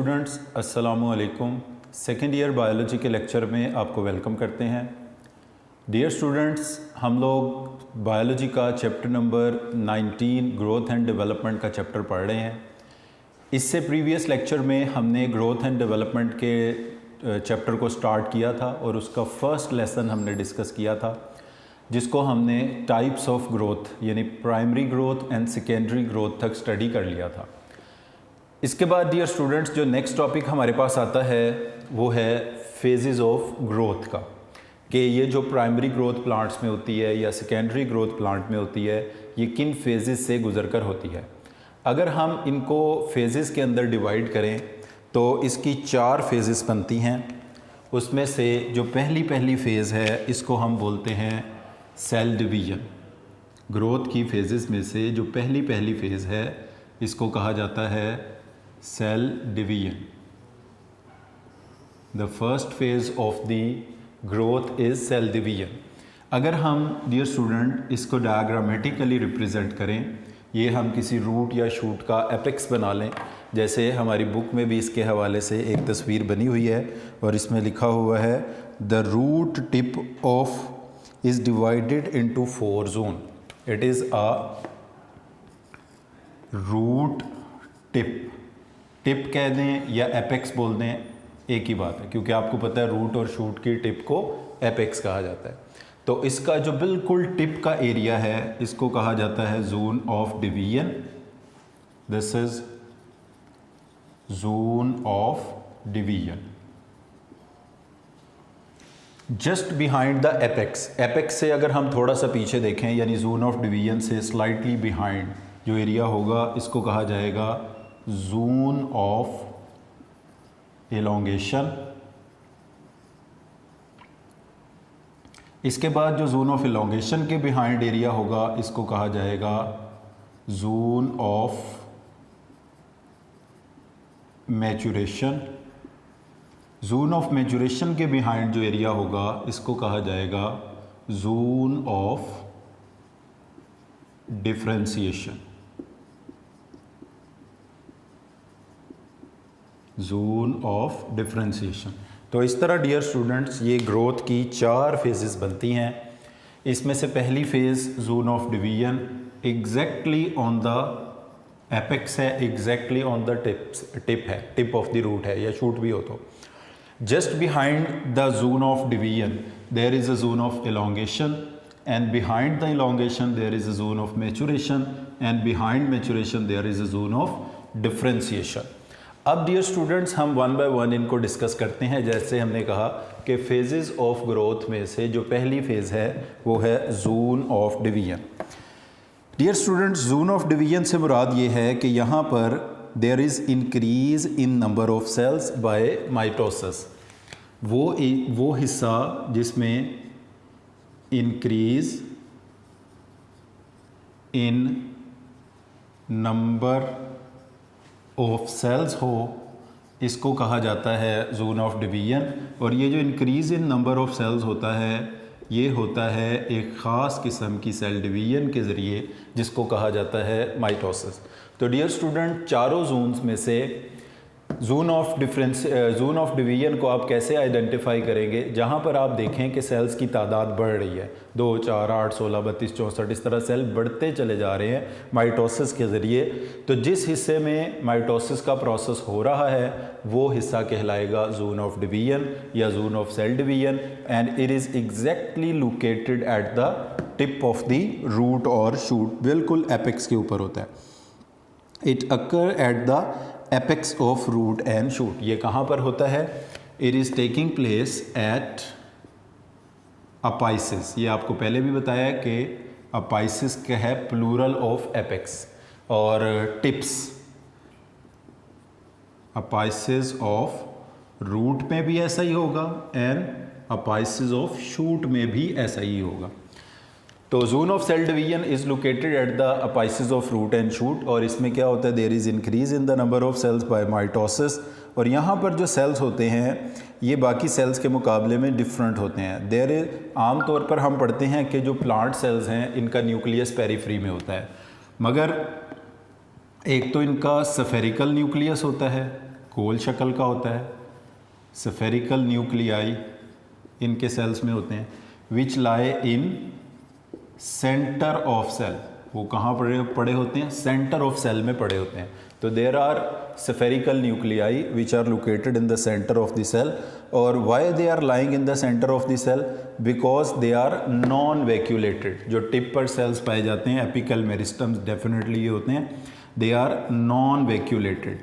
Students, अस्सलामु अलैकुम। Second year biology के लेक्चर में आपको वेलकम करते हैं। डियर स्टूडेंट्स, हम लोग बायोलॉजी का chapter number 19 growth and development का चैप्टर पढ़ रहे हैं। इससे प्रीवियस लेक्चर में हमने ग्रोथ एंड डेवलपमेंट के चैप्टर को स्टार्ट किया था और उसका फर्स्ट लेसन हमने डिस्कस किया था, जिसको हमने टाइप्स ऑफ ग्रोथ यानी primary growth and secondary growth तक स्टडी कर लिया था। इसके बाद डियर स्टूडेंट्स, जो नेक्स्ट टॉपिक हमारे पास आता है वो है फेजेस ऑफ ग्रोथ का, कि ये जो प्राइमरी ग्रोथ प्लांट्स में होती है या सेकेंडरी ग्रोथ प्लांट में होती है, ये किन फेजेस से गुजरकर होती है। अगर हम इनको फेजेस के अंदर डिवाइड करें तो इसकी 4 फेजेस बनती हैं। उसमें से जो पहली फ़ेज़ है इसको हम बोलते हैं सेल डिवीज़न। ग्रोथ की फेजेस में से जो पहली फ़ेज़ है इसको कहा जाता है cell division. The first phase of the growth is cell division. अगर हम डियर स्टूडेंट इसको डायग्रामेटिकली रिप्रेजेंट करें, ये हम किसी रूट या शूट का एपेक्स बना लें, जैसे हमारी बुक में भी इसके हवाले से एक तस्वीर बनी हुई है और इसमें लिखा हुआ है the root tip of is divided into 4 zone. It is a root tip. Tip कह दें या एपेक्स बोल दें, एक ही बात है, क्योंकि आपको पता है रूट और शूट की टिप को एपेक्स कहा जाता है। तो इसका जो बिल्कुल टिप का एरिया है इसको कहा जाता है zone of division. This is zone of division. Just behind the apex. Apex से अगर हम थोड़ा सा पीछे देखें, यानी जोन ऑफ डिवीजन से स्लाइटली बिहाइंड जो एरिया होगा इसको कहा जाएगा जोन ऑफ एलोंगेशन। इसके बाद जो जोन ऑफ एलोंगेशन के बिहाइंड एरिया होगा इसको कहा जाएगा zone of maturation. Zone of maturation के बिहाइंड जो एरिया होगा इसको कहा जाएगा zone of differentiation. Zone of differentiation. तो इस तरह डियर स्टूडेंट्स ये ग्रोथ की 4 फेजेस बनती हैं। इसमें से पहली phase zone of division exactly on the apex है, एग्जैक्टली ऑन द टिप है, टिप ऑफ द रूट है या शूट भी हो तो। Just behind the zone of division there is a zone of elongation, and behind the elongation there is a zone of maturation, and behind maturation there is a zone of differentiation. अब dear students हम 1 bye 1 इनको discuss करते हैं। जैसे हमने कहा कि phases of growth में से जो पहली फेज़ है वो है zone of division. Dear students, zone of division से मुराद ये है कि यहाँ पर there is increase in number of cells by mitosis. वो हिस्सा जिसमें increase in number of cells हो इसको कहा जाता है जोन ऑफ डिवीजन। और ये जो increase in number of cells होता है ये होता है एक ख़ास किस्म की सेल डिवीजन के ज़रिए, जिसको कहा जाता है माइटोसिस। तो डियर स्टूडेंट, चारों जोन्स में से जोन ऑफ डिवीजन को आप कैसे आइडेंटिफाई करेंगे? जहाँ पर आप देखें कि सेल्स की तादाद बढ़ रही है, 2, 4, 8, 16, 32, 64, इस तरह सेल बढ़ते चले जा रहे हैं माइटोसिस के ज़रिए। तो जिस हिस्से में माइटोसिस का प्रोसेस हो रहा है वो हिस्सा कहलाएगा जोन ऑफ डिवीजन या zone of cell division, and it is exactly located at the tip of the root और शूट, बिल्कुल एपेक्स के ऊपर होता है। It occur at the apex of root and shoot. ये कहाँ पर होता है? It is taking place at apices. ये आपको पहले भी बताया कि अपाइसिस क्या है, प्लूरल ऑफ एपेक्स, और टिप्स। अपाइसिस ऑफ रूट में भी ऐसा ही होगा एंड अपाइसिस ऑफ शूट में भी ऐसा ही होगा। तो zone of cell division is located at the apices of root and shoot, और इसमें क्या होता है, there is increase in the number of cells by mitosis. और यहाँ पर जो सेल्स होते हैं ये बाकी सेल्स के मुकाबले में डिफरेंट होते हैं। देयर इज आम तौर पर हम पढ़ते हैं कि जो प्लांट सेल्स हैं इनका न्यूक्लियस पेरीफ्री में होता है, मगर एक तो इनका स्फेरिकल न्यूक्लियस होता है गोल शक्ल का होता है, स्फेरिकल न्यूक्लियाई इनके सेल्स में होते हैं, विच लाई इन सेंटर ऑफ सेल, वो कहाँ पड़े होते हैं, सेंटर ऑफ सेल में पड़े होते हैं। तो there are spherical nuclei which are located in the centre of the cell. और why they are lying in the centre of the cell, because they are non vacuolated. जो tip पर cells पाए जाते हैं एपिकल मेरिस्टम्स डेफिनेटली ये होते हैं, they are non vacuolated,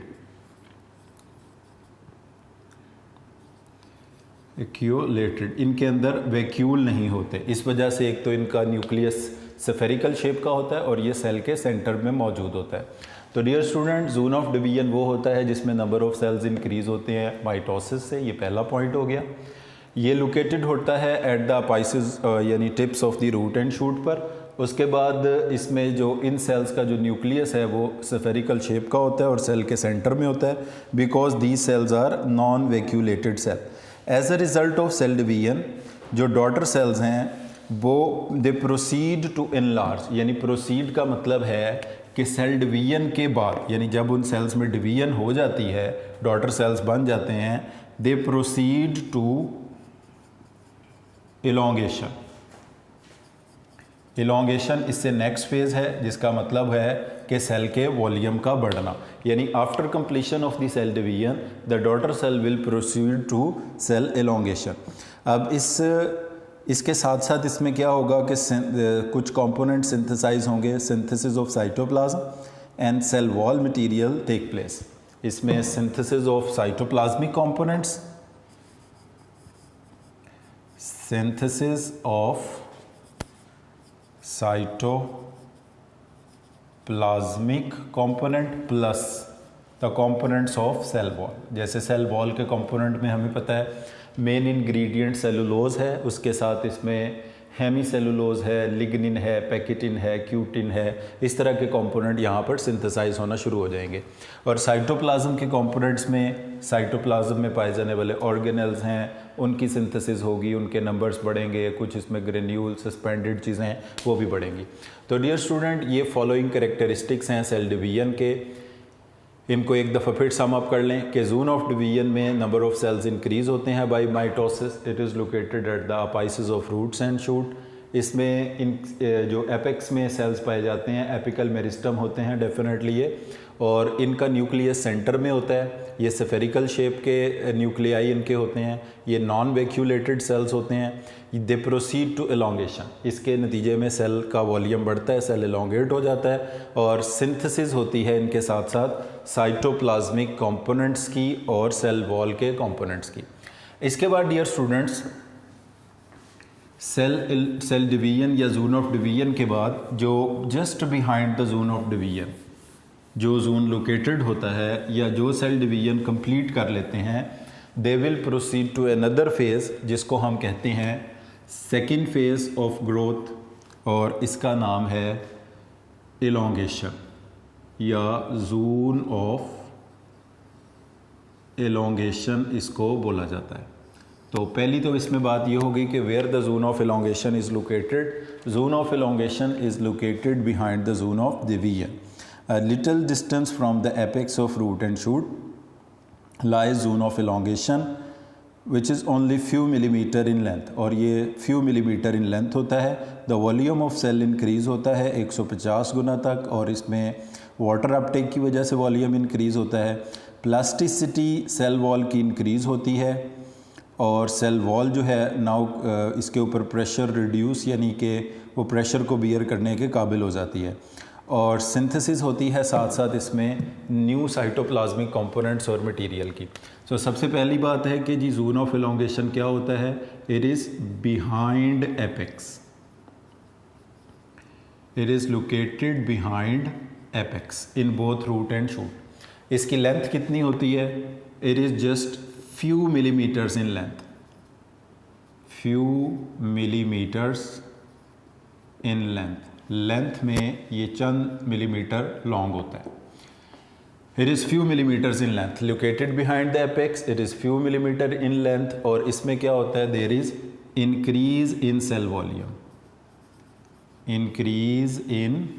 vacuolated, इनके अंदर वैक्यूल नहीं होते। इस वजह से एक तो इनका न्यूक्लियस स्फेरिकल शेप का होता है और ये सेल के सेंटर में मौजूद होता है। तो dear student, zone of division वो होता है जिसमें नंबर ऑफ सेल्स इंक्रीज होते हैं माइटोसिस से, ये पहला पॉइंट हो गया। ये लोकेटेड होता है एट द अपाइसिस यानी tips of the root and shoot पर। उसके बाद इसमें जो इन सेल्स का जो न्यूक्लियस है वो स्फेरिकल शेप का होता है और सेल के सेंटर में होता है, because these cells are non vacuolated cell. As a result of cell division जो डॉटर सेल्स हैं वो दे प्रोसीड टू एनलार्ज, यानी प्रोसीड का मतलब है कि सेल डिवीजन के बाद, यानी जब उन सेल्स में डिवीजन हो जाती है, डॉटर सेल्स बन जाते हैं, दे प्रोसीड टू इलोंगेशन। इलोंगेशन इससे नेक्स्ट फेज है, जिसका मतलब है कि सेल के वॉल्यूम का बढ़ना, यानी after completion of the cell division the daughter cell will proceed to cell elongation. अब इसके साथ साथ इसमें क्या होगा कि कुछ कंपोनेंट सिंथेसाइज होंगे, synthesis of cytoplasm and cell wall material take place. इसमें synthesis of cytoplasmic components, synthesis of cytoplasmic component plus the components of cell wall. जैसे सेल वॉल के कंपोनेंट में हमें पता है मेन इंग्रेडिएंट सेलुलोज है, उसके साथ इसमें हेमी सेलुलोज है, लिग्निन है, पैकेटिन है, क्यूटिन है, इस तरह के कंपोनेंट यहाँ पर सिंथेसाइज होना शुरू हो जाएंगे। और साइटोप्लाज्म के कंपोनेंट्स में साइटोप्लाज्म में पाए जाने वाले ऑर्गेनेल्स हैं, उनकी सिंथेसिस होगी, उनके नंबर्स बढ़ेंगे, कुछ इसमें ग्रेन्यूल सस्पेंडेड चीज़ें हैं वो भी बढ़ेंगी। तो डियर स्टूडेंट, ये फॉलोइंग कैरेक्टरिस्टिक्स हैं सेल डिवीजन के। इनको एक दफ़ा फिर सम अप कर लें कि जोन ऑफ डिवीजन में नंबर ऑफ सेल्स इंक्रीज होते हैं by mitosis. It is located at the apices of roots and shoot. इसमें इन जो एपेक्स में सेल्स पाए जाते हैं एपिकल मेरिस्टम होते हैं डेफिनेटली ये, और इनका न्यूक्लियस सेंटर में होता है। ये स्फेरिकल शेप के न्यूक्लियाई इनके होते हैं, ये नॉन वैक्यूलेटेड सेल्स होते हैं। दे प्रोसीड टू एलोंगेशन, इसके नतीजे में सेल का वॉल्यूम बढ़ता है, सेल एलोंगेट हो जाता है और सिंथेसिस होती है इनके साथ साथ साइटोप्लाज्मिक कंपोनेंट्स की और सेल वॉल के कंपोनेंट्स की। इसके बाद डियर स्टूडेंट्स, सेल डिवीजन या जोन ऑफ डिवीजन के बाद जो just behind the zone of division जो जोन लोकेटेड होता है या जो सेल डिवीजन कंप्लीट कर लेते हैं, they will proceed to another phase जिसको हम कहते हैं सेकेंड फेज ऑफ ग्रोथ, और इसका नाम है इलोंगेशन या जोन ऑफ इलोंगेशन इसको बोला जाता है। तो पहली तो इसमें बात ये होगी कि where the zone of elongation is located. Zone of elongation is located behind the zone of division. A little distance from the apex of root and shoot lies zone of elongation which is only few millimeter in length, और ये few millimeter in length होता है। The volume of cell increase होता है 150 गुना तक, और इसमें वाटर अपटेक की वजह से वॉल्यूम इंक्रीज़ होता है। प्लास्टिसिटी सेल वॉल की इंक्रीज़ होती है और सेल वॉल जो है नाउ इसके ऊपर प्रेशर रिड्यूस यानी कि वो प्रेशर को बियर करने के काबिल हो जाती है। और सिंथेसिस होती है साथ साथ इसमें न्यू साइटोप्लाज्मिक कंपोनेंट्स और मटेरियल की। तो सबसे पहली बात है कि जी जोन ऑफ इलोंगेशन क्या होता है, it is behind apex, it is located behind apex in both root and shoot. इसकी लेंथ कितनी होती है, it is just few millimetres in length, few millimetres in length में ये चंद मिलीमीटर लॉन्ग होता है। It is few millimetres in length, located behind the apex, it is few millimetre in length. और इसमें क्या होता है, there is increase in cell volume, increase in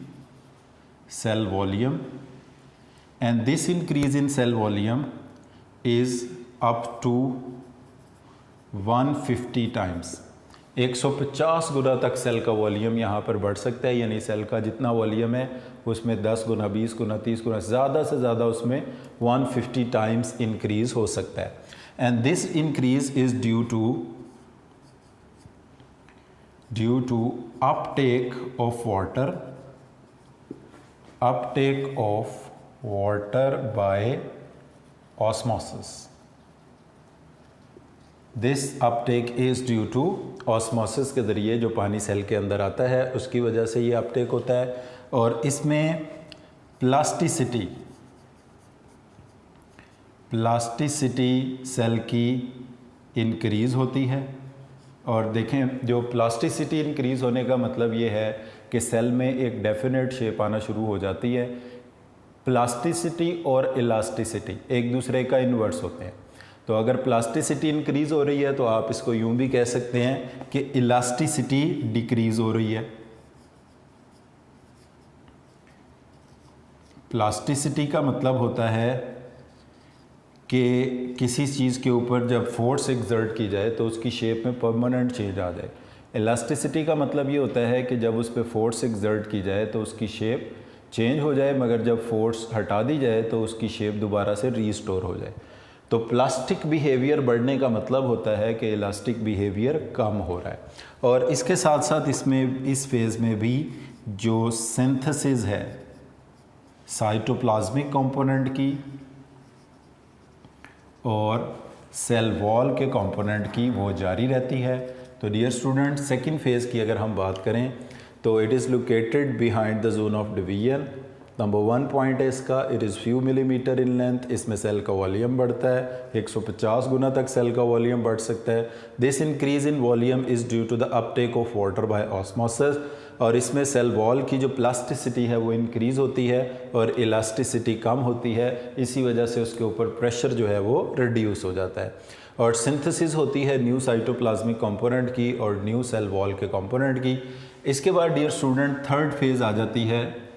cell volume, and this increase in cell volume is up to 150 times. 150 गुना तक cell का volume यहाँ पर बढ़ सकता है, यानी सेल का जितना वॉल्यूम है उसमें 10 गुना, 20 गुना, 30 गुना, ज़्यादा से ज़्यादा उसमें 150 टाइम्स इंक्रीज़ हो सकता है। And this increase is due to uptake of water by osmosis. This uptake is due to osmosis के ज़रिए जो पानी सेल के अंदर आता है उसकी वजह से ये अपटेक होता है। और इसमें प्लास्टिसिटी सेल की इंक्रीज़ होती है। और देखें, जो प्लास्टिसिटी इंक्रीज़ होने का मतलब ये है कि सेल में एक डेफिनेट शेप आना शुरू हो जाती है। प्लास्टिसिटी और इलास्टिसिटी एक दूसरे का इन्वर्स होते हैं। तो अगर प्लास्टिसिटी इंक्रीज़ हो रही है तो आप इसको यूं भी कह सकते हैं कि इलास्टिसिटी डिक्रीज़ हो रही है। प्लास्टिसिटी का मतलब होता है कि किसी चीज़ के ऊपर जब फोर्स एक्सर्ट की जाए तो उसकी शेप में परमानेंट चेंज आ जाए। इलास्टिसिटी का मतलब ये होता है कि जब उस पर फोर्स एक्सर्ट की जाए तो उसकी शेप चेंज हो जाए, मगर जब फोर्स हटा दी जाए तो उसकी शेप दोबारा से रीस्टोर हो जाए। तो प्लास्टिक बिहेवियर बढ़ने का मतलब होता है कि इलास्टिक बिहेवियर कम हो रहा है। और इसके साथ साथ इसमें इस फेज़ में भी जो सिंथेसिस है साइटोप्लाज्मिक कंपोनेंट की और सेल वॉल के कंपोनेंट की वो जारी रहती है। तो डियर स्टूडेंट, सेकंड फेज़ की अगर हम बात करें तो it is located behind the zone of division. Number 1 point है इसका, it is few millimetre in length. इसमें सेल का वॉल्यूम बढ़ता है, 150 गुना तक सेल का वॉल्यूम बढ़ सकता है। This increase in volume is due to the uptake of water by osmosis. और इसमें सेल वॉल की जो प्लास्टिसिटी है वो इंक्रीज़ होती है और इलास्टिसिटी कम होती है। इसी वजह से उसके ऊपर प्रेशर जो है वो रिड्यूस हो जाता है। और सिंथेसिस होती है न्यू साइटोप्लाज्मिक कंपोनेंट की और न्यू सेल वॉल के कंपोनेंट की। इसके बाद डियर स्टूडेंट थर्ड फेज़ आ जाती है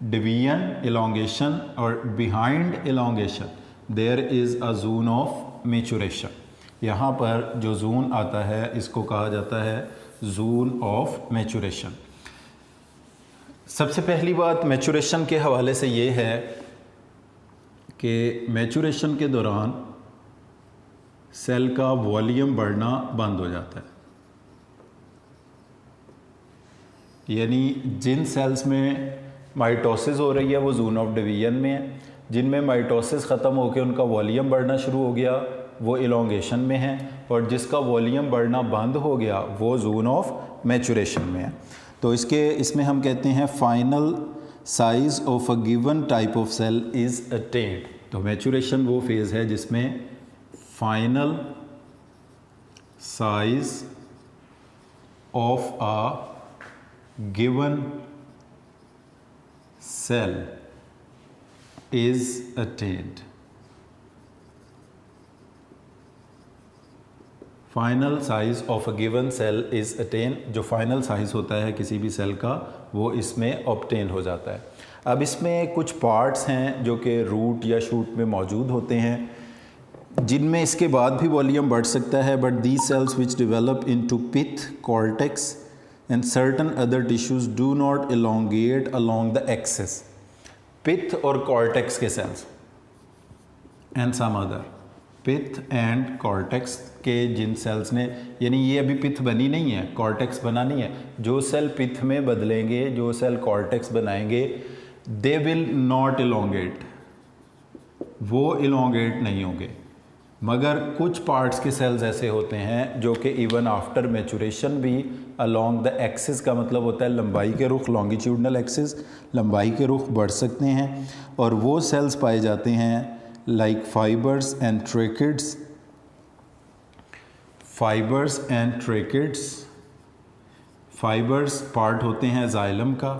डिवीजन, इलोंगेशन। और behind elongation there is a zone of maturation. यहाँ पर जो जोन आता है इसको कहा जाता है जोन ऑफ मैच्योरेशन। सबसे पहली बात मैच्योरेशन के हवाले से ये है कि मैच्योरेशन के दौरान सेल का वॉल्यूम बढ़ना बंद हो जाता है। यानी जिन सेल्स में माइटोसिस हो रही है वो जोन ऑफ डिवीजन में है, जिनमें माइटोसिस ख़त्म होकर उनका वॉल्यूम बढ़ना शुरू हो गया वो इलोंगेशन में है, और जिसका वॉल्यूम बढ़ना बंद हो गया वो जोन ऑफ मैच्योरेशन में है। तो इसमें हम कहते हैं final size of a given type of cell is attained. तो मैच्योरेशन वो फेज़ है जिसमें final size of a given cell is attained. Final size of a given cell is attain. जो फाइनल साइज़ होता है किसी भी सेल का वो इसमें ऑब्टेन हो जाता है। अब इसमें कुछ पार्ट्स हैं जो कि रूट या शूट में मौजूद होते हैं जिनमें इसके बाद भी वॉल्यूम बढ़ सकता है, but these cells which develop into pith, cortex and certain other tissues do not elongate along the axis. Pith और कॉर्टेक्स के cells and some other, pith and cortex के जिन सेल्स ने, यानी ये अभी पिथ बनी नहीं है, कॉर्टेक्स बना नहीं है, जो सेल पिथ में बदलेंगे, जो सेल कॉर्टेक्स बनाएंगे, दे विल नॉट इलोंगेट, वो इलोंगेट नहीं होंगे। मगर कुछ पार्ट्स के सेल्स ऐसे होते हैं जो कि इवन आफ्टर मैच्योरेशन भी अलोंग द एक्सिस, का मतलब होता है लंबाई के रुख, लॉन्गिट्यूडनल एक्सिस, लंबाई के रुख बढ़ सकते हैं। और वो सेल्स पाए जाते हैं like fibres and tracheids. Fibres and tracheids, fibres part होते हैं जाइलम का,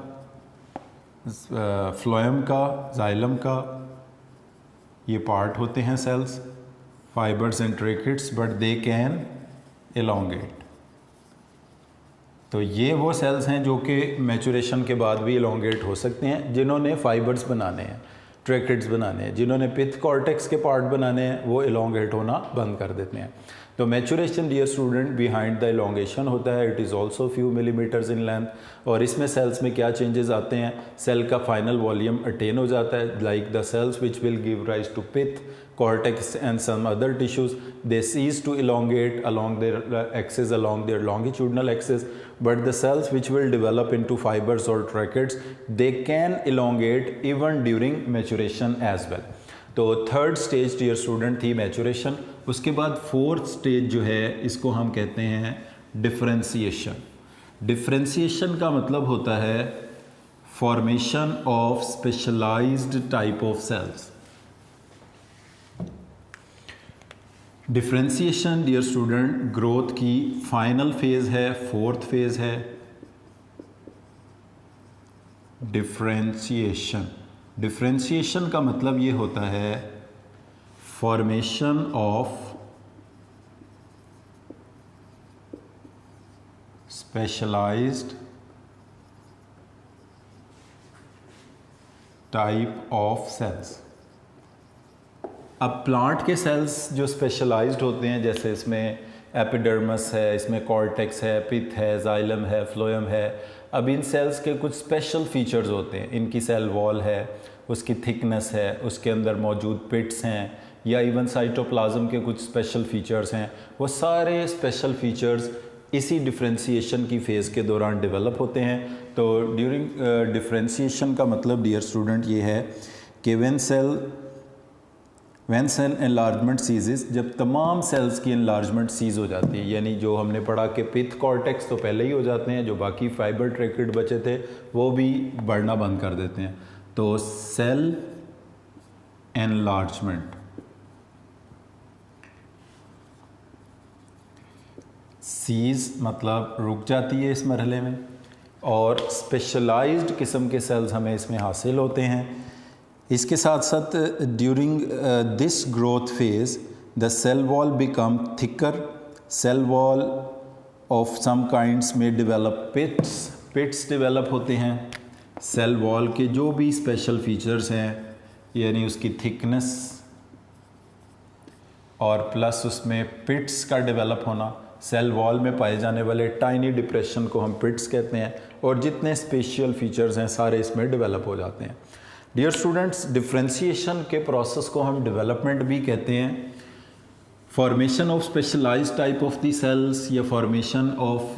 फ्लोएम का, जाइलम का, ये पार्ट होते हैं cells, fibres and tracheids, but they can elongate. तो ये वो सेल्स हैं जो कि मैच्योरेशन के बाद भी एलोंगेट हो सकते हैं जिन्होंने फाइबर्स बनाने हैं। ट्रैकेट्स बनाने हैं, जिन्होंने पिथ कॉर्टेक्स के पार्ट बनाने हैं वो इलोंगेट होना बंद कर देते हैं। तो maturation dear student behind the elongation होता है, it is also few millimetres in length. और इसमें सेल्स में क्या चेंजेस आते हैं, सेल का फाइनल वॉल्यूम अटेन हो जाता है, like the cells which will give rise to pith cortex and some other tissues, they cease to elongate along their axis, along their longitudinal axis, but the cells which will develop into fibers or tracheids, they can elongate even during maturation as well. तो third stage dear student थी maturation. उसके बाद fourth stage जो है इसको हम कहते हैं डिफरेंशिएशन। डिफरेंशिएशन का मतलब होता है formation of specialised type of cells. Differentiation dear student growth की फाइनल फेज है, फोर्थ फेज है डिफरेंशिएशन। डिफरेंशिएशन का मतलब ये होता है formation of specialised type of cells. अब प्लांट के सेल्स जो स्पेशलाइज्ड होते हैं, जैसे इसमें एपिडर्मस है, इसमें कॉर्टेक्स है, पिथ है, जाइलम है, फ्लोएम है। अब इन सेल्स के कुछ स्पेशल फीचर्स होते हैं, इनकी सेल वॉल है, उसकी थिकनेस है, उसके अंदर मौजूद पिट्स हैं, या इवन साइटोप्लाज्म के कुछ स्पेशल फीचर्स हैं। वो सारे स्पेशल फीचर्स इसी डिफरेंशिएशन की फ़ेज़ के दौरान डेवलप होते हैं। तो ड्यूरिंग डिफरेंशिएशन का मतलब डियर स्टूडेंट ये है कि व्हेन सेल एनलार्जमेंट सीजेस, जब तमाम सेल्स की एनलार्जमेंट सीज हो जाती है, यानी जो हमने पढ़ा कि पिथ कॉर्टेक्स तो पहले ही हो जाते हैं, जो बाकी फाइबर ट्रैकेट बचे थे वो भी बढ़ना बंद कर देते हैं। तो सेल एनलार्जमेंट सीज मतलब रुक जाती है इस मरहले में, और स्पेशलाइज्ड किस्म के सेल्स हमें इसमें हासिल होते हैं। इसके साथ साथ during this growth phase the cell wall become thicker, cell wall of some kinds में डेवलप पिट्स डेवलप होते हैं। सेल वॉल के जो भी स्पेशल फीचर्स हैं, यानी उसकी थिकनेस और प्लस उसमें पिट्स का डेवलप होना, सेल वॉल में पाए जाने वाले टाइनी डिप्रेशन को हम पिट्स कहते हैं, और जितने स्पेशल फीचर्स हैं सारे इसमें डेवलप हो जाते हैं। डियर स्टूडेंट्स, डिफरेंशिएशन के प्रोसेस को हम डेवलपमेंट भी कहते हैं। Formation of specialised type of the cells या formation of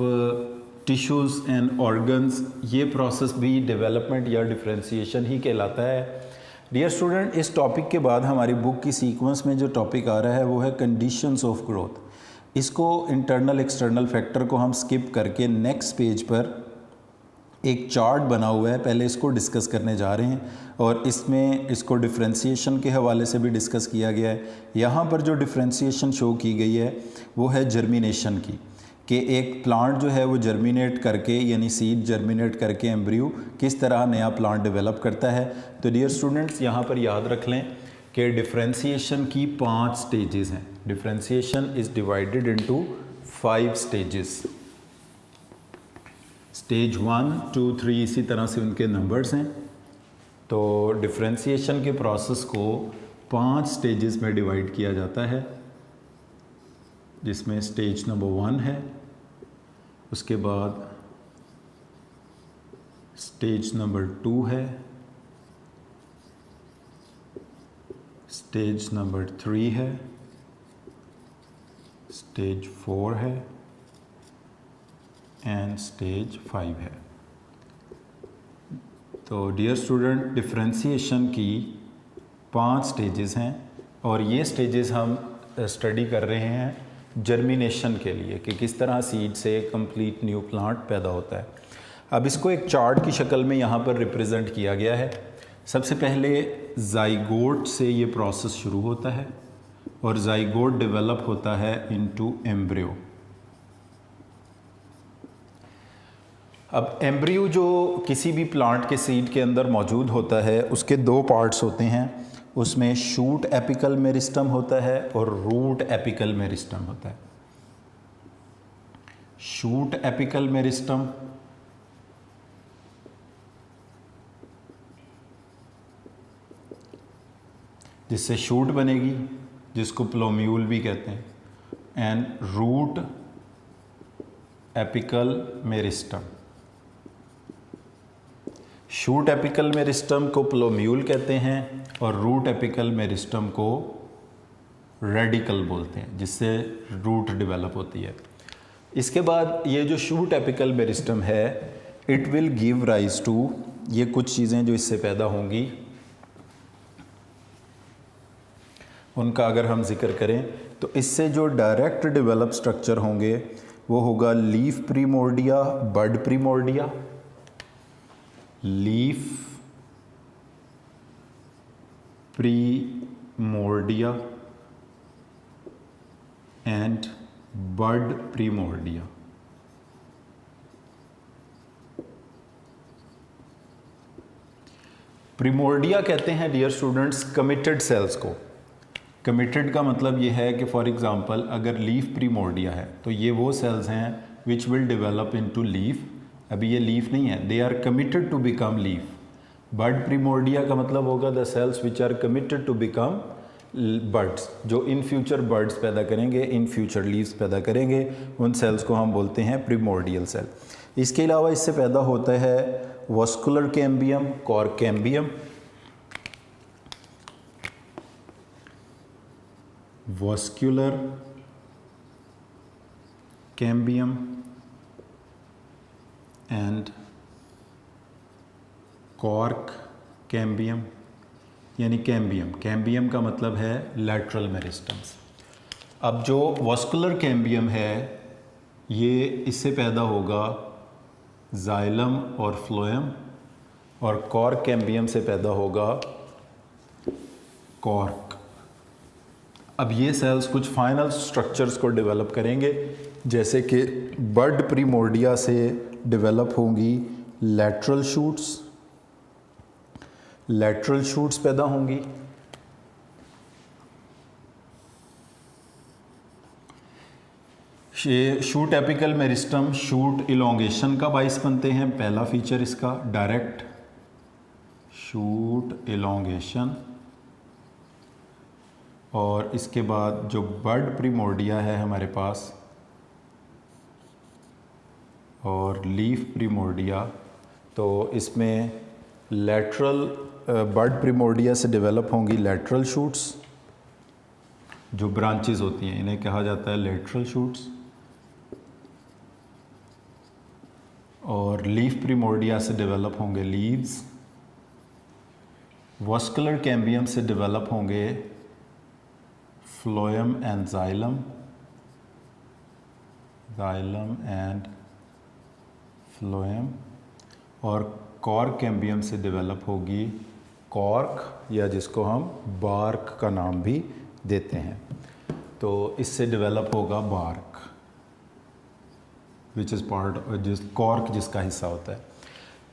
tissues and organs, ये प्रोसेस भी डेवलपमेंट या डिफरेंशिएशन ही कहलाता है। डियर स्टूडेंट, इस टॉपिक के बाद हमारी बुक की सीक्वेंस में जो टॉपिक आ रहा है वो है कंडीशंस ऑफ ग्रोथ। इसको इंटरनल एक्सटर्नल फैक्टर को हम स्किप करके नेक्स्ट पेज पर एक चार्ट बना हुआ है, पहले इसको डिस्कस करने जा रहे हैं, और इसमें इसको डिफरेंशिएशन के हवाले से भी डिस्कस किया गया है। यहाँ पर जो डिफरेंशिएशन शो की गई है वो है जर्मिनेशन की, कि एक प्लांट जो है वो जर्मिनेट करके, यानी सीड जर्मिनेट करके एम्ब्रियो किस तरह नया प्लांट डेवलप करता है। तो डियर स्टूडेंट्स, यहाँ पर याद रख लें कि डिफरेंशिएशन की 5 स्टेजेस हैं। Differentiation is divided into 5 stages. Stage 1, 2, 3 इसी तरह से उनके नंबर्स हैं। तो डिफरेंशिएशन के प्रोसेस को 5 स्टेजेस में डिवाइड किया जाता है, जिसमें स्टेज नंबर 1 है, उसके बाद स्टेज नंबर 2 है, स्टेज नंबर 3 है, स्टेज 4 है एंड स्टेज 5 है। तो डियर स्टूडेंट, डिफरेंशिएशन की 5 स्टेजेस हैं, और ये स्टेजेस हम स्टडी कर रहे हैं जर्मिनेशन के लिए, कि किस तरह सीड से कंप्लीट न्यू प्लांट पैदा होता है। अब इसको एक चार्ट की शक्ल में यहाँ पर रिप्रेजेंट किया गया है। सबसे पहले जाइगोट से ये प्रोसेस शुरू होता है, और जाइगोट डेवलप होता है इनटू एम्ब्रियो। अब एम्ब्रियो जो किसी भी प्लांट के सीड के अंदर मौजूद होता है, उसके 2 पार्ट्स होते हैं। उसमें शूट एपिकल मेरिस्टम होता है और रूट एपिकल मेरिस्टम होता है। शूट एपिकल मेरिस्टम जिससे शूट बनेगी, जिसको प्लोम्यूल भी कहते हैं, and root apical meristem. Shoot apical meristem को प्लोम्यूल कहते हैं और रूट एपिकल मेरिस्टम को रेडिकल बोलते हैं, जिससे रूट डेवलप होती है। इसके बाद ये जो शूट एपिकल मेरिस्टम है, it will give rise to, ये कुछ चीज़ें जो इससे पैदा होंगी उनका अगर हम जिक्र करें तो इससे जो डायरेक्ट डेवलप स्ट्रक्चर होंगे वो होगा leaf primordia, bud primordia, leaf primordia and bud primordia. Primordia कहते हैं डियर स्टूडेंट्स कमिटेड सेल्स को। कमिटेड का मतलब ये है कि फॉर एग्जांपल अगर लीफ प्रीमोर्डिया है तो ये वो सेल्स हैं which will develop into leaf. अभी ये लीफ नहीं है, they are committed to become leaf. Bud primordia का मतलब होगा the cells which are committed to become birds, जो इन फ्यूचर बर्ड्स पैदा करेंगे, इन फ्यूचर लीव्स पैदा करेंगे, उन सेल्स को हम बोलते हैं प्रीमोर्डियल सेल। इसके अलावा इससे पैदा होता है vascular cambium, cork cambium, vascular cambium and cork cambium, यानी कैम्बियम। कैम्बियम का मतलब है लैटरल मेरिस्टम्स। अब जो वॉस्कुलर कैम्बियम है ये इससे पैदा होगा जाइलम और फ्लोएम, और कॉर्क कैम्बियम से पैदा होगा कॉर्क। अब ये सेल्स कुछ फाइनल स्ट्रक्चर्स को डेवलप करेंगे, जैसे कि बड प्रीमोर्डिया से डेवलप होंगी लैटरल शूट्स, लैटरल शूट्स पैदा होंगी। ये shoot apical meristem shoot elongation का बाइस बनते हैं। पहला फीचर इसका डायरेक्ट शूट इलोंगेशन, और इसके बाद जो बड प्रीमोर्डिया है हमारे पास और लीफ प्रीमोर्डिया, तो इसमें लैटरल बड प्रीमोर्डिया से डेवलप होंगी लैटरल शूट्स, जो ब्रांचेस होती हैं इन्हें कहा जाता है लैटरल शूट्स, और लीफ प्रीमोर्डिया से डेवलप होंगे लीव्स। वॉस्कुलर कैम्बियम से डेवलप होंगे phloem and xylem, xylem and phloem, और कॉर्क कैम्बियम से डेवलप होगी कॉर्क, या जिसको हम बार्क का नाम भी देते हैं। तो इससे डेवलप होगा बार्क, विच इज़ पार्ट, जिस कॉर्क जिसका हिस्सा होता है।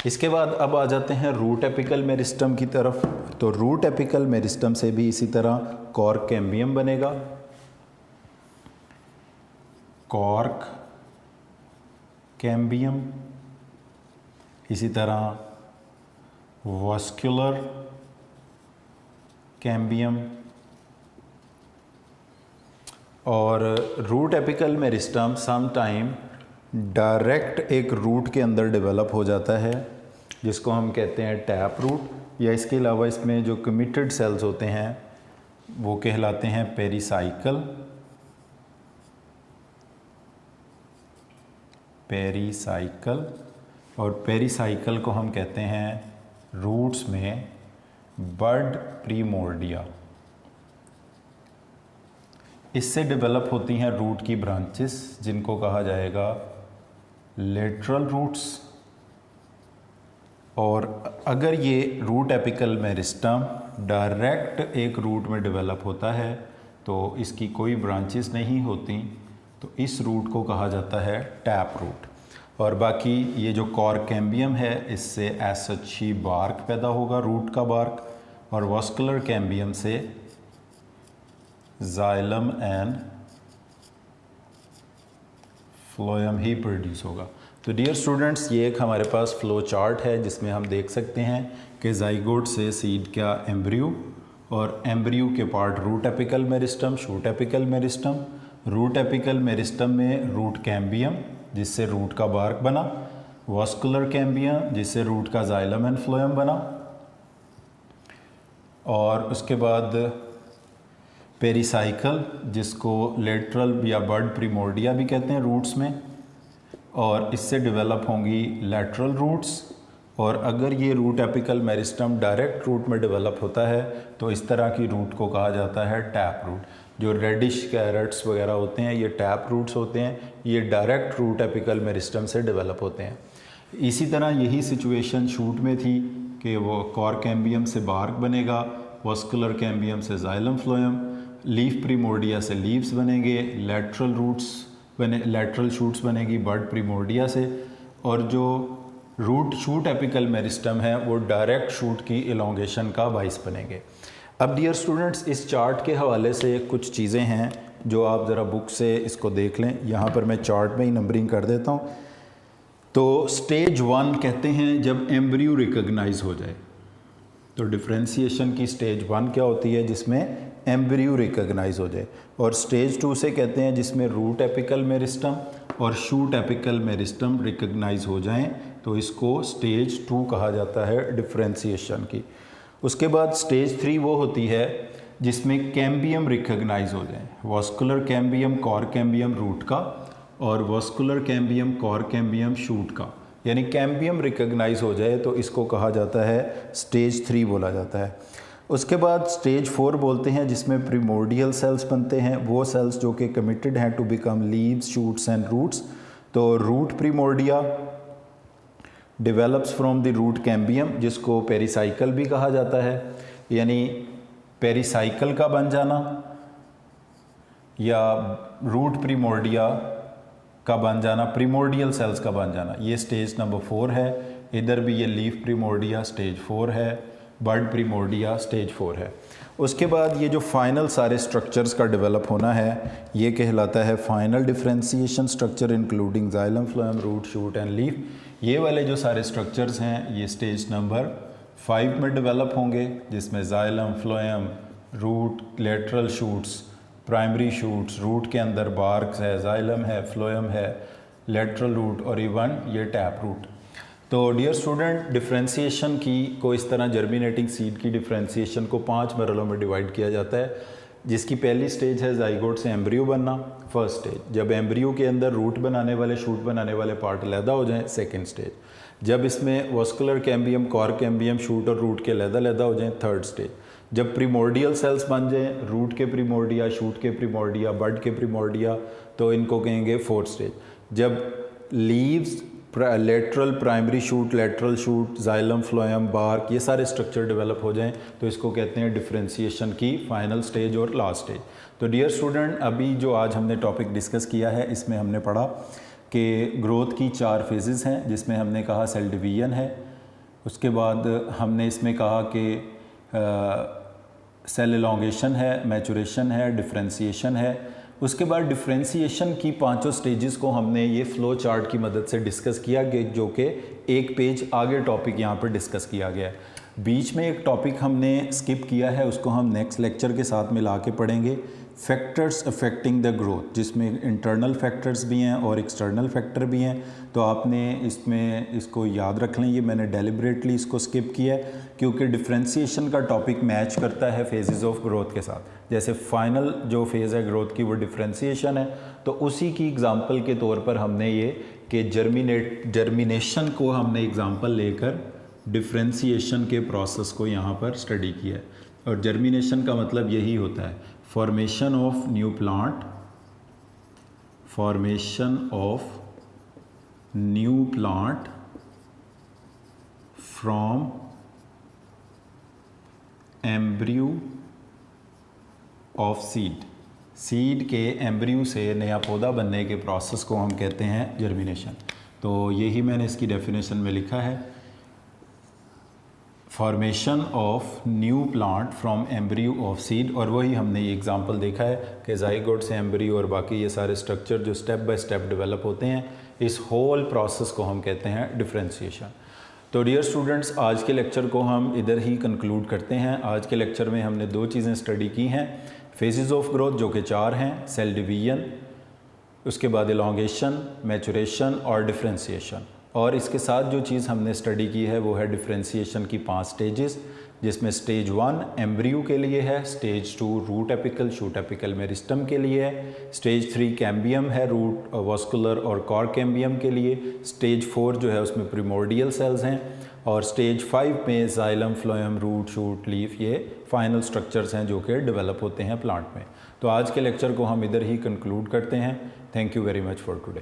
इसके बाद अब आ जाते हैं रूट एपिकल मेरिस्टम की तरफ। तो रूट एपिकल मेरिस्टम से भी इसी तरह कॉर्क कैम्बियम बनेगा, कॉर्क कैम्बियम, इसी तरह वॉस्कुलर कैम्बियम, और root apical meristem some time direct एक रूट के अंदर डेवलप हो जाता है, जिसको हम कहते हैं टैप रूट, या इसके अलावा इसमें जो कमिटेड सेल्स होते हैं वो कहलाते हैं पेरिसाइकल, पेरिसाइकल, और पेरिसाइकल को हम कहते हैं रूट्स में बड प्रीमोर्डिया। इससे डेवलप होती हैं रूट की ब्रांचेस, जिनको कहा जाएगा लेटरल रूट्स। और अगर ये रूट एपिकल मेरिस्टम डायरेक्ट एक रूट में डेवलप होता है तो इसकी कोई ब्रांचेस नहीं होती, तो इस रूट को कहा जाता है टैप रूट। और बाकी ये जो कॉर्क कैम्बियम है इससे एज सच ही बार्क पैदा होगा, रूट का बार्क, और वॉस्कुलर कैम्बियम से xylem and phloem he produce होगा। तो डियर स्टूडेंट्स, ये एक हमारे पास फ्लो चार्ट है जिसमें हम देख सकते हैं कि जाइगोट से सीड का एम्ब्रियो और एम्ब्रियो के part root apical meristem, shoot apical meristem. Root apical meristem में रूट कैम्बियम जिससे रूट का बार्क बना, वास्कुलर कैम्बियम जिससे रूट का जाइलम एंड फ्लोएम बना, और उसके बाद पेरिसाइकल जिसको लेटरल या बर्ड प्रीमोर्डिया भी कहते हैं रूट्स में, और इससे डेवलप होंगी लेटरल रूट्स। और अगर ये root apical meristem direct root में डेवलप होता है तो इस तरह की रूट को कहा जाता है टैप रूट। जो रेडिश कैरेट्स वगैरह होते हैं ये टैप रूट्स होते हैं, ये डायरेक्ट रूट एपिकल मेरिस्टम से डेवलप होते हैं। इसी तरह यही सिचुएशन शूट में थी कि वो कॉर कैम्बियम से बार्क बनेगा, वास्कुलर कैम्बियम से जाइलम फ्लोएम, लीफ प्रीमोर्डिया से लीव्स बनेंगे, लेटरल रूट्स लेटरल शूट्स बनेगी बर्ड प्रीमोर्डिया से, और जो रूट शूट एपिकल मेरिस्टम है वो डायरेक्ट शूट की इलोंगेशन का बाइस बनेंगे। अब डियर स्टूडेंट्स, इस चार्ट के हवाले से कुछ चीज़ें हैं जो आप ज़रा बुक से इसको देख लें। यहाँ पर मैं चार्ट में ही नंबरिंग कर देता हूँ। तो स्टेज 1 कहते हैं जब एम्ब्रियो रिकॉग्नाइज हो जाए, तो डिफ्रेंशिएशन की स्टेज 1 क्या होती है जिसमें एम्ब्रियो रिकॉग्नाइज हो जाए, और स्टेज 2 से कहते हैं जिसमें रूट एपिकल मेरिस्टम और शूट एपिकल मेरिस्टम रिकॉग्नाइज हो जाएं, तो इसको स्टेज 2 कहा जाता है डिफ्रेंशिएशन की। उसके बाद स्टेज 3 वो होती है जिसमें कैम्बियम रिकॉग्नाइज हो जाए, vascular cambium cork cambium root का और vascular cambium cork cambium shoot का, यानी कैम्बियम रिकॉग्नाइज हो जाए तो इसको कहा जाता है स्टेज 3 बोला जाता है। उसके बाद स्टेज 4 बोलते हैं जिसमें प्रीमोर्डियल सेल्स बनते हैं, वो सेल्स जो कि कमिटेड हैं to become leaves shoots and roots. तो root primordia develops from the root cambium जिसको पेरिसाइकल भी कहा जाता है, यानी पेरिसाइकल का बन जाना या रूट प्रीमोर्डिया का बन जाना, प्रीमोर्डियल सेल्स का बन जाना, ये स्टेज नंबर 4 है। इधर भी ये लीफ प्रीमोर्डिया स्टेज 4 है, बर्ड प्रीमोर्डिया स्टेज 4 है। उसके बाद ये जो फाइनल सारे स्ट्रक्चर्स का डेवलप होना है ये कहलाता है final differentiation structure including xylem phloem root shoot and leaf. ये वाले जो सारे स्ट्रक्चर्स हैं ये स्टेज नंबर 5 में डेवलप होंगे, जिसमें xylem phloem root lateral shoots primary shoots, root के अंदर बार्क्स है, जाइलम है, फ्लोएम है, लेटरल रूट और इवन ये टैप रूट। तो डियर स्टूडेंट, डिफरेंशिएशन को इस तरह जर्मिनेटिंग सीड की डिफरेंशिएशन को 5 मरलों में डिवाइड किया जाता है, जिसकी पहली स्टेज है जाइगोट से एम्ब्रियो बनना, फर्स्ट स्टेज। जब एम्ब्रियो के अंदर रूट बनाने वाले शूट बनाने वाले पार्ट अलहदा हो जाएं, सेकंड स्टेज। जब इसमें vascular cambium cork cambium shoot और रूट के अलहदा हो जाएं, थर्ड स्टेज। जब प्रीमोर्डियल सेल्स बन जाएं, रूट के प्रीमोर्डिया, शूट के प्रीमोर्डिया, बड के प्रीमोर्डिया, तो इनको कहेंगे फोर्थ स्टेज। जब leaves lateral primary shoot, lateral shoot, xylem phloem, bark, ये सारे स्ट्रक्चर डेवलप हो जाएं तो इसको कहते हैं डिफरेंशिएशन की फाइनल स्टेज और लास्ट स्टेज। तो डियर स्टूडेंट, अभी जो आज हमने टॉपिक डिस्कस किया है इसमें हमने पढ़ा कि ग्रोथ की 4 फेजेस हैं, जिसमें हमने कहा सेल डिवीजन है, उसके बाद हमने इसमें कहा कि सेल एलोंगेशन है, मैचुरेशन है, डिफरेंशिएशन है। उसके बाद डिफरेंशिएशन की 5 स्टेजेस को हमने ये फ्लो चार्ट की मदद से डिस्कस किया गया, जो कि एक पेज आगे टॉपिक यहाँ पर डिस्कस किया गया है। बीच में एक टॉपिक हमने स्किप किया है, उसको हम नेक्स्ट लेक्चर के साथ मिला के पढ़ेंगे, फैक्टर्स अफेक्टिंग द ग्रोथ, जिसमें इंटरनल फैक्टर्स भी हैं और एक्सटर्नल फैक्टर भी हैं। तो आपने इसको याद रख लें, ये मैंने डेलिबरेटली इसको स्किप किया है क्योंकि डिफरेंशिएशन का टॉपिक मैच करता है फेजेस ऑफ ग्रोथ के साथ। जैसे फाइनल जो फेज़ है ग्रोथ की वो डिफरेंशिएशन है, तो उसी की एग्जांपल के तौर पर हमने ये कि जर्मिनेशन को हमने एग्जांपल लेकर डिफरेंशिएशन के प्रोसेस को यहाँ पर स्टडी किया है। और जर्मिनेशन का मतलब यही होता है formation of new plant, formation of new plant from embryo of seed. Seed के एम्ब्रियो से नया पौधा बनने के प्रोसेस को हम कहते हैं जर्मिनेशन। तो यही मैंने इसकी डेफिनेशन में लिखा है, formation of new plant from embryo of seed. और वही हमने ये एग्जांपल देखा है कि जाइगोट से एम्ब्रियो और बाकी ये सारे स्ट्रक्चर जो स्टेप बाय स्टेप डेवलप होते हैं, इस होल प्रोसेस को हम कहते हैं डिफरेंशिएशन। तो डियर स्टूडेंट्स, आज के लेक्चर को हम इधर ही कंक्लूड करते हैं। आज के लेक्चर में हमने 2 चीज़ें स्टडी की हैं, फेजेस ऑफ ग्रोथ जो कि 4 हैं, सेल डिवीजन, उसके बाद एलोंगेशन, मैचुरेशन और डिफ्रेंशिएशन। और इसके साथ जो चीज़ हमने स्टडी की है वो है डिफ्रेंशिएशन की 5 स्टेजेस, जिसमें स्टेज 1 एम्ब्रियो के लिए है, stage 2 root apical shoot apical meristem के लिए है, स्टेज 3 कैम्बियम है रूट वास्कुलर और कॉर कैम्बियम के लिए, स्टेज 4 जो है उसमें प्रिमोर्डियल सेल्स हैं, और स्टेज 5 में xylem, phloem, root, shoot, leaf, ये फाइनल स्ट्रक्चर्स हैं जो कि डेवलप होते हैं प्लांट में। तो आज के लेक्चर को हम इधर ही कंक्लूड करते हैं। Thank you very much for today.